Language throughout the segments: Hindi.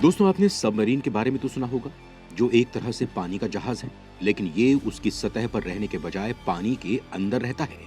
दोस्तों, आपने सबमरीन के बारे में तो सुना होगा, जो एक तरह से पानी का जहाज है, लेकिन ये उसकी सतह पर रहने के बजाय पानी के अंदर रहता है।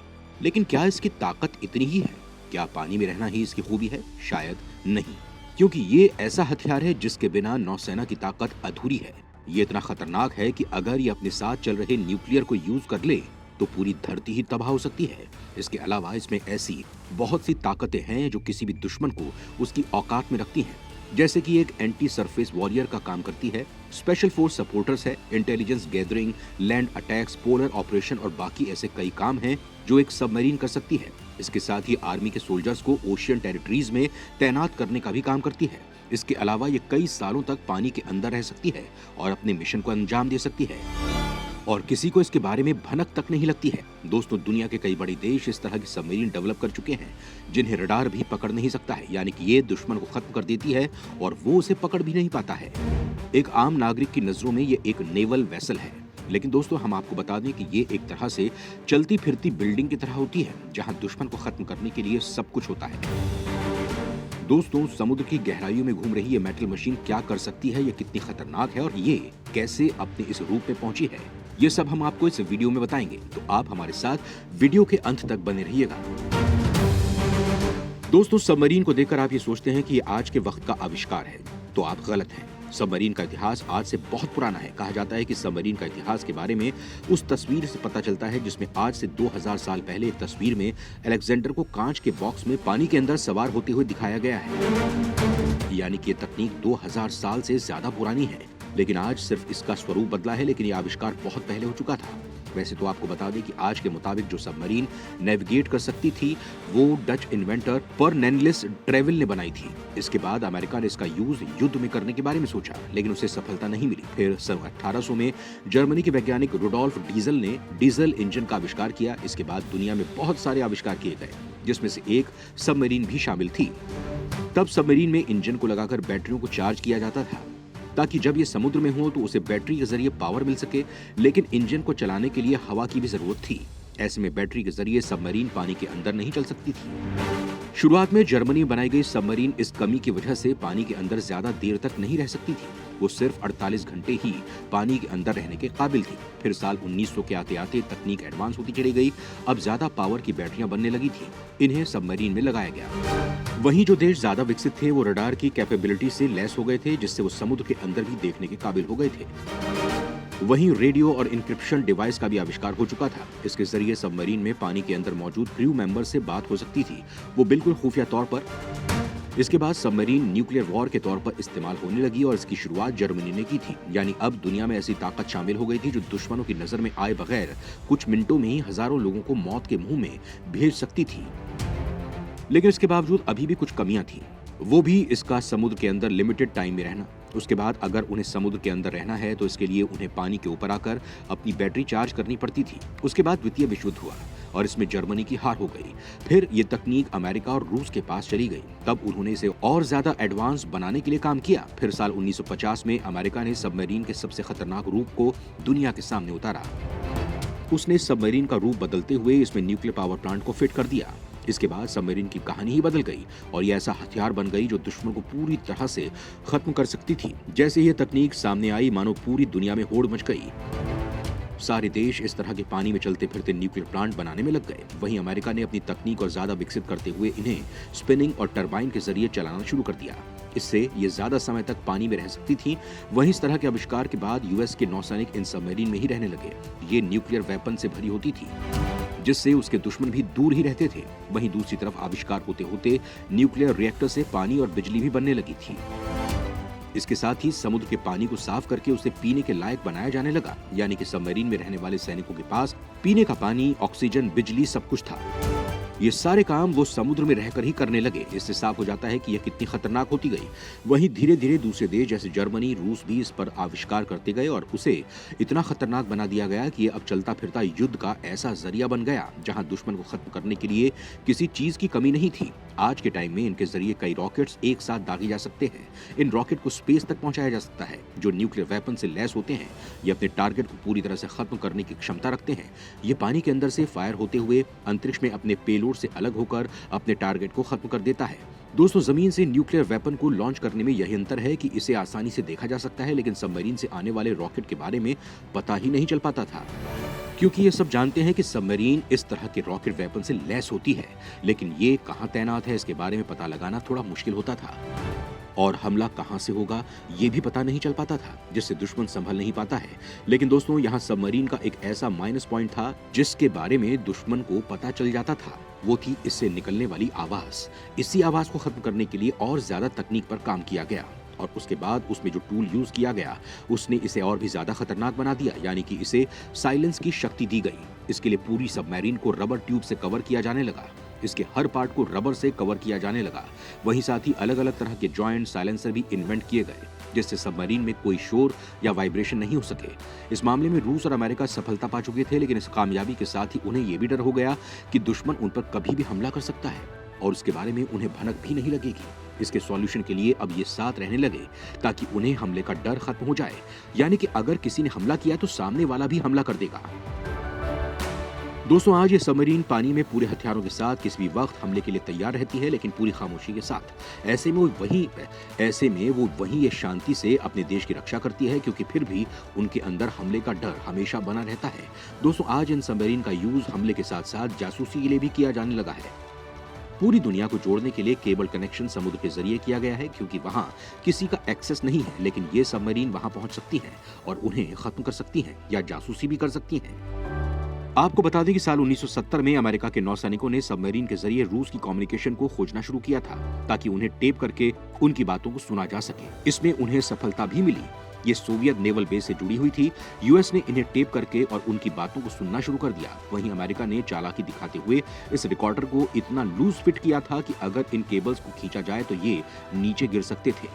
लेकिन क्या इसकी ताकत इतनी ही है? क्या पानी में रहना ही इसकी खूबी है? शायद नहीं, क्योंकि ये ऐसा हथियार है जिसके बिना नौसेना की ताकत अधूरी है। ये इतना खतरनाक है कि अगर ये अपने साथ चल रहे न्यूक्लियर को यूज कर ले तो पूरी धरती ही तबाह हो सकती है। इसके अलावा इसमें ऐसी बहुत सी ताकतें हैं जो किसी भी दुश्मन को उसकी औकात में रखती हैं। जैसे कि एक एंटी सरफेस वॉरियर का काम करती है, स्पेशल फोर्स सपोर्टर्स है, intelligence gathering, land attacks, polar operation और बाकी ऐसे कई काम हैं जो एक सबमरीन कर सकती है। इसके साथ ही आर्मी के सोल्जर्स को ओशियन टेरिटरीज में तैनात करने का भी काम करती है। इसके अलावा ये कई सालों तक पानी के अंदर रह सकती है और अपने मिशन को अंजाम दे सकती है और किसी को इसके बारे में भनक तक नहीं लगती है। दोस्तों, दुनिया के कई बड़े देश इस तरह की सबमरीन डेवलप कर चुके हैं जिन्हें रडार भी पकड़ नहीं सकता है, यानी कि ये दुश्मन को खत्म कर देती है और वो उसे पकड़ भी नहीं पाता है। एक आम नागरिक की नजरों में ये एक नेवल वेसल है, लेकिन दोस्तों हम आपको बता दें कि ये एक तरह से चलती फिरती बिल्डिंग की तरह होती है जहां दुश्मन को खत्म करने के लिए सब कुछ होता है। दोस्तों, समुद्र की गहराइयों में घूम रही ये मेटल मशीन क्या कर सकती है, ये कितनी खतरनाक है और ये कैसे अपने इस रूप में पहुंची है, ये सब हम आपको इस वीडियो में बताएंगे। तो आप हमारे साथ वीडियो के अंत तक बने रहिएगा। दोस्तों, सबमरीन को देखकर आप ये सोचते हैं कि ये आज के वक्त का आविष्कार है, तो आप गलत हैं। सबमरीन का इतिहास आज से बहुत पुराना है। कहा जाता है कि सबमरीन का इतिहास के बारे में उस तस्वीर से पता चलता है जिसमें आज से 2000 साल पहले एक तस्वीर में अलेक्जेंडर को कांच के बॉक्स में पानी के अंदर सवार होते हुए दिखाया गया है। यानी कि ये तकनीक 2000 साल से ज्यादा पुरानी है, लेकिन आज सिर्फ इसका स्वरूप बदला है, लेकिन ये आविष्कार बहुत पहले हो चुका था। वैसे तो आपको बता दें कि आज के मुताबिक जो सबमरीन नेविगेट कर सकती थी वो डच इन्वेंटर पर्नेनलिस ट्रेवल ने बनाई थी। इसके बाद अमेरिका ने इसका यूज युद्ध में करने के बारे में सोचा, लेकिन उसे सफलता नहीं मिली। फिर सन 1800 में जर्मनी के वैज्ञानिक रुडोल्फ डीजल ने डीजल इंजन का आविष्कार किया। इसके बाद दुनिया में बहुत सारे आविष्कार किए गए, जिसमें से एक सबमरीन भी शामिल थी। तब सबमरीन में इंजन को लगाकर बैटरियों को चार्ज किया जाता था ताकि जब ये समुद्र में हो तो उसे बैटरी के जरिए पावर मिल सके, लेकिन इंजन को चलाने के लिए हवा की भी जरूरत थी। ऐसे में बैटरी के जरिए सबमरीन पानी के अंदर नहीं चल सकती थी। शुरुआत में जर्मनी में बनाई गई सबमरीन इस कमी की वजह से पानी के अंदर ज्यादा देर तक नहीं रह सकती थी। वो सिर्फ 48 घंटे ही पानी के अंदर रहने के काबिल थी। फिर साल 1900 के आते आते तकनीक एडवांस होती चली गई। अब ज्यादा पावर की बैटरियां बनने लगी थी। इन्हें सबमरीन में लगाया गया। वहीं जो देश ज्यादा विकसित थे वो रडार की कैपेबिलिटी से लैस हो गए थे, जिससे वो समुद्र के अंदर भी देखने के काबिल हो गए थे। वहीं रेडियो और इंक्रिप्शन डिवाइस का भी आविष्कार हो चुका था। इसके जरिए सबमरीन में पानी के अंदर मौजूद क्रू मेंबर से बात हो सकती थी, वो बिल्कुल खुफिया तौर पर। इसके बाद सबमरीन न्यूक्लियर वॉर के तौर पर इस्तेमाल होने लगी और इसकी शुरुआत जर्मनी ने की थी। यानी अब दुनिया में ऐसी ताकत शामिल हो गई थी जो दुश्मनों की नजर में आए बगैर कुछ मिनटों में ही हजारों लोगों को मौत के मुंह में भेज सकती थी। लेकिन इसके बावजूद अभी भी कुछ कमियां थी, वो भी इसका समुद्र के अंदर लिमिटेड टाइम में रहना। उसके बाद अगर उन्हें समुद्र के अंदर रहना है तो इसके लिए उन्हें पानी के ऊपर आकर अपनी बैटरी चार्ज करनी पड़ती थी। उसके बाद द्वितीय विश्व युद्ध हुआ और इसमें जर्मनी की हार हो गई। फिर ये तकनीक अमेरिका और रूस के पास चली गई। तब उन्होंने इसे और ज्यादा एडवांस बनाने के लिए काम किया। फिर साल 1950 में अमेरिका ने सबमरीन के सबसे खतरनाक रूप को दुनिया के सामने उतारा। उसने सबमरीन का रूप बदलते हुए इसमें न्यूक्लियर पावर प्लांट को फिट कर दिया। इसके बाद सबमरीन की कहानी ही बदल गई और ये ऐसा हथियार बन गई जो दुश्मन को पूरी तरह से खत्म कर सकती थी। जैसे ये तकनीक सामने आई, मानो पूरी दुनिया में होड़ मच गई। सारे देश इस तरह के पानी में चलते फिरते न्यूक्लियर प्लांट बनाने में लग गए। वहीं अमेरिका ने अपनी तकनीक और ज्यादा विकसित करते हुए इन्हें स्पिनिंग और टरबाइन के जरिए चलाना शुरू कर दिया। इससे ये ज्यादा समय तक पानी में रह सकती थी। वहीं इस तरह के आविष्कार के बाद यूएस के नौसैनिक इन सबमरीन में ही रहने लगे। ये न्यूक्लियर वेपन से भरी होती थी, जिससे उसके दुश्मन भी दूर ही रहते थे। वहीं दूसरी तरफ आविष्कार होते होते न्यूक्लियर रिएक्टर से पानी और बिजली भी बनने लगी थी। इसके साथ ही समुद्र के पानी को साफ करके उसे पीने के लायक बनाया जाने लगा। यानी कि सबमरीन में रहने वाले सैनिकों के पास पीने का पानी, ऑक्सीजन, बिजली सब कुछ था। ये सारे काम वो समुद्र में रहकर ही करने लगे। इससे साफ हो जाता है कि यह कितनी खतरनाक होती गई। वहीं धीरे धीरे दूसरे देश जैसे जर्मनी, रूस भी इस पर आविष्कार करते गए और उसे इतना खतरनाक बना दिया गया कि ये अब चलता फिरता युद्ध का ऐसा जरिया बन गया जहां दुश्मन को खत्म करने के लिए किसी चीज की कमी नहीं थी। आज के टाइम में इनके जरिए कई रॉकेट्स एक साथ दागे जा सकते हैं। इन रॉकेट को स्पेस तक पहुंचाया जा सकता है जो न्यूक्लियर वेपन से लैस होते हैं। ये अपने टारगेट को पूरी तरह से खत्म करने की क्षमता रखते हैं। ये पानी के अंदर से फायर होते हुए अंतरिक्ष में अपने पेलोड जोर से अलग होकर अपने टारगेट को खत्म कर देता है। दोस्तों, जमीन से न्यूक्लियर वेपन को लॉन्च करने में यही अंतर है कि इसे आसानी से देखा जा सकता है, लेकिन सबमरीन से आने वाले रॉकेट के बारे में पता ही नहीं चल पाता था, क्योंकि ये सब जानते हैं कि सबमरीन इस तरह के रॉकेट वेपन से लैस होती है, लेकिन ये कहां तैनात है इसके बारे में पता लगाना थोड़ा मुश्किल होता था, और हमला कहां से होगा ये भी पता नहीं चल पाता था, जिससे दुश्मन संभल नहीं पाता है। लेकिन दोस्तों, यहाँ सबमरीन का एक ऐसा माइनस पॉइंट था जिसके बारे में दुश्मन को पता चल जाता था, वो थी इससे निकलने वाली आवाज। इसी आवाज को खत्म करने के लिए और ज्यादा तकनीक पर काम किया गया, और उसके बाद उसमें जो टूल यूज किया गया उसने इसे और भी ज्यादा खतरनाक बना दिया, यानी कि इसे साइलेंस की शक्ति दी गई। इसके लिए पूरी सबमरीन को रबर ट्यूब से कवर किया जाने लगा, इसके हर पार्ट को रबर से कवर किया जाने लगा। वहीं साथ ही अलग अलग तरह के जॉइंट साइलेंसर भी इन्वेंट किए गए, जिससे सबमरीन में कोई शोर या वाइब्रेशन नहीं हो सके। इस मामले में रूस और अमेरिका सफलता पा चुके थे, लेकिन इस कामयाबी के साथ ही उन्हें यह भी डर हो गया कि दुश्मन उन पर कभी भी हमला कर सकता है, और उसके बारे में उन्हें भनक भी नहीं लगेगी। इसके सॉल्यूशन के लिए अब ये साथ रहने लगे ताकि उन्हें हमले का डर खत्म हो जाए, यानी कि अगर किसी ने हमला किया तो सामने वाला भी हमला कर देगा। दोस्तों, आज ये सबमरीन पानी में पूरे हथियारों के साथ किसी भी वक्त हमले के लिए तैयार रहती है, लेकिन पूरी खामोशी के साथ। ऐसे में वो वहीं ये शांति से अपने देश की रक्षा करती है, क्योंकि फिर भी उनके अंदर हमले का डर हमेशा बना रहता है। दोस्तों, आज इन सबमरीन का यूज हमले के साथ साथ जासूसी के लिए भी किया जाने लगा है। पूरी दुनिया को जोड़ने के लिए केबल कनेक्शन समुद्र के जरिए किया गया है, क्योंकि वहां किसी का एक्सेस नहीं है, लेकिन ये सबमरीन वहां पहुंच सकती हैं और उन्हें खत्म कर सकती हैं या जासूसी भी कर सकती हैं। आपको बता दें कि साल 1970 में अमेरिका के नौसैनिकों ने सबमरीन के जरिए रूस की कम्युनिकेशन को खोजना शुरू किया था, ताकि उन्हें टेप करके उनकी बातों को सुना जा सके। इसमें उन्हें सफलता भी मिली। ये सोवियत नेवल बेस से जुड़ी हुई थी। यूएस ने इन्हें टेप करके और उनकी बातों को सुनना शुरू कर दिया। वहीं अमेरिका ने चालाकी दिखाते हुए इस रिकॉर्डर को इतना लूज फिट किया था कि अगर इन केबल्स को खींचा जाए तो ये नीचे गिर सकते थे।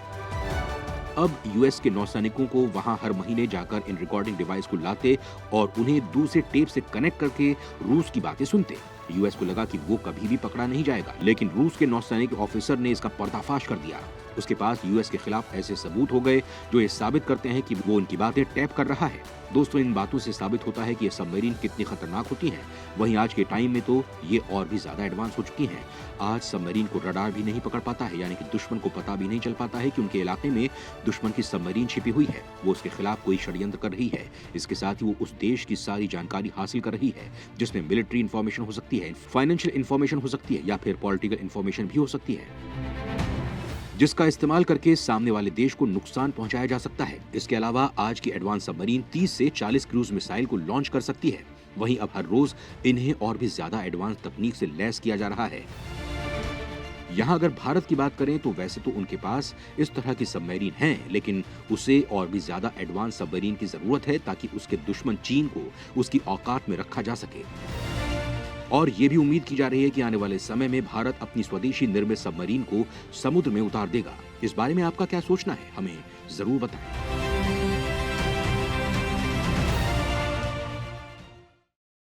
अब यूएस के नौसैनिकों को वहां हर महीने जाकर इन रिकॉर्डिंग डिवाइस को लाते और उन्हें दूसरे टेप से कनेक्ट करके रूस की बातें सुनते। यूएस को लगा कि वो कभी भी पकड़ा नहीं जाएगा, लेकिन रूस के नौसैनिक ऑफिसर ने इसका पर्दाफाश कर दिया। उसके पास यूएस के खिलाफ ऐसे सबूत हो गए जो ये साबित करते हैं कि वो उनकी बातें टैप कर रहा है। दोस्तों, इन बातों से साबित होता है कि ये सबमरीन कितनी खतरनाक होती हैं। वहीं आज के टाइम में तो ये और भी ज्यादा एडवांस हो चुकी हैं। आज सबमरीन को रडार भी नहीं पकड़ पाता है, यानी कि दुश्मन को पता भी नहीं चल पाता है कि उनके इलाके में दुश्मन की सबमरीन छिपी हुई है, वो उसके खिलाफ कोई षड्यंत्र कर रही है। इसके साथ ही वो उस देश की सारी जानकारी हासिल कर रही है, जिसमें मिलिट्री इंफॉर्मेशन हो सकती है, फाइनेंशियल इंफॉर्मेशन हो सकती है, या फिर पॉलिटिकल इंफॉर्मेशन भी हो सकती है, जिसका इस्तेमाल करके सामने वाले देश को नुकसान पहुंचाया जा सकता है। इसके अलावा आज की एडवांस सबमरीन 30 से 40 क्रूज मिसाइल को लॉन्च कर सकती है। वहीं अब हर रोज इन्हें और भी ज्यादा एडवांस तकनीक से लैस किया जा रहा है। यहाँ अगर भारत की बात करें तो वैसे तो उनके पास इस तरह की सबमरीन हैं, लेकिन उसे और भी ज्यादा एडवांस सबमरीन की जरूरत है, ताकि उसके दुश्मन चीन को उसकी औकात में रखा जा सके। और ये भी उम्मीद की जा रही है कि आने वाले समय में भारत अपनी स्वदेशी निर्मित सबमरीन को समुद्र में उतार देगा। इस बारे में आपका क्या सोचना है, हमें जरूर बताएं।